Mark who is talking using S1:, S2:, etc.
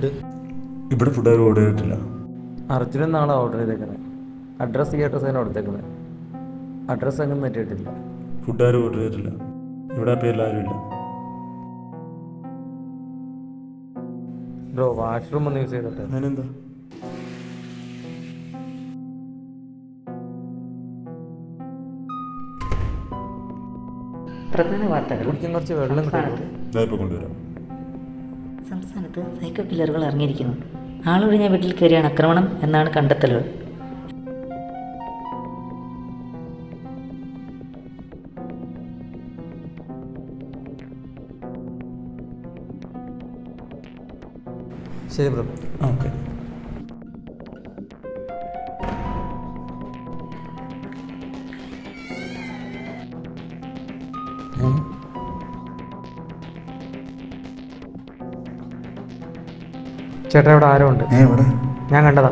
S1: Food?
S2: ഇവിടെ food ആരും order ചെയ്തിട്ടില്ല.
S1: അർജുനൻ നാളെ ഓർഡർ ചെയ്തേക്കുന്നത്. അഡ്രസ്സ് ഈ അഡ്രസ്സ് തന്നെ കൊടുത്തേക്കുന്നത്. അഡ്രസ്സ് അങ്ങനെ തെറ്റിയിട്ടില്ല.
S2: ഫുഡ് ആരും ഓർഡർ ചെയ്തിട്ടില്ല. ഇവിടെ ആ പേരിൽ ആരുമില്ല.
S1: ബ്രോ വാഷ്റൂം ഒന്ന് യൂസ് ചെയ്തിട്ട്.
S2: അതിനെന്താ?
S3: പ്രധാന വാർത്തകൾ.
S1: കുടിക്കാൻ കുറച്ച് വെള്ളം കിട്ടും.
S2: ഇതായിപ്പോൾ കൊണ്ടുവരാം.
S3: സംസ്ഥാനത്ത് സൈക്കോ കില്ലറുകൾ ഇറങ്ങിയിരിക്കുന്നു. ആളൊഴിഞ്ഞ വീട്ടിൽ കയറിയാണ് ആക്രമണം എന്നാണ് കണ്ടെത്തലുകൾ.
S1: ശരി ബ്രോ.
S2: ഓക്കെ.
S1: ചേട്ടാ ഇവിടെ ആരോ ഉണ്ട്.
S2: ഇവിടെ
S1: ഞാൻ കണ്ടതാ.